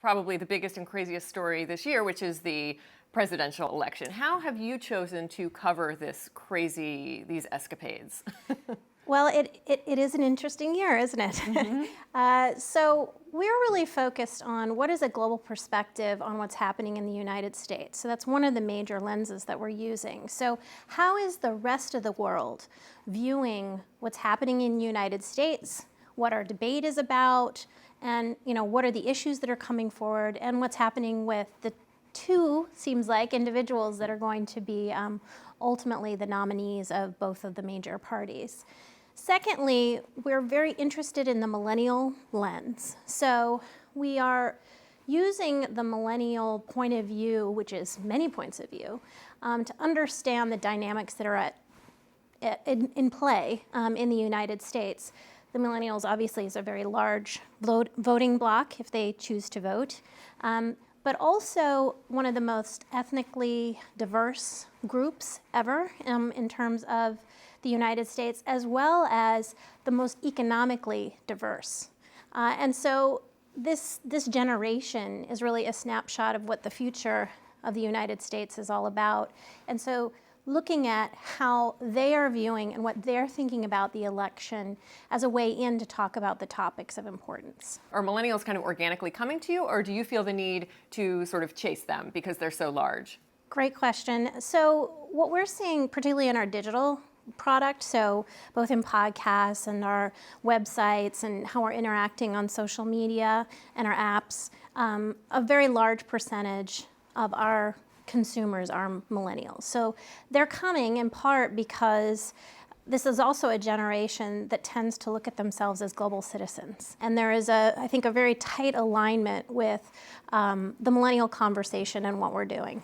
probably the biggest and craziest story this year, which is the presidential election. How have you chosen to cover these escapades? Well, it is an interesting year, isn't it? Hmm. So we're really focused on what is a global perspective on what's happening in the United States. So that's one of the major lenses that we're using. So how is the rest of the world viewing what's happening in the United States, what our debate is about, and what are the issues that are coming forward, and what's happening with the two, seems like, individuals that are going to be ultimately the nominees of both of the major parties. Secondly, we're very interested in the millennial lens. So we are using the millennial point of view, which is many points of view, to understand the dynamics that are in play in the United States. The millennials obviously is a very large voting bloc if they choose to vote, but also one of the most ethnically diverse groups ever in terms of the United States, as well as the most economically diverse. And so this generation is really a snapshot of what the future of the United States is all about. And so looking at how they are viewing and what they're thinking about the election as a way in to talk about the topics of importance. Are millennials kind of organically coming to you, or do you feel the need to sort of chase them because they're so large? Great question. So what we're seeing, particularly in our digital product, so both in podcasts and our websites and how we're interacting on social media and our apps, a very large percentage of our consumers are millennials. So they're coming in part because this is also a generation that tends to look at themselves as global citizens. And there is, I think, a very tight alignment with the millennial conversation and what we're doing.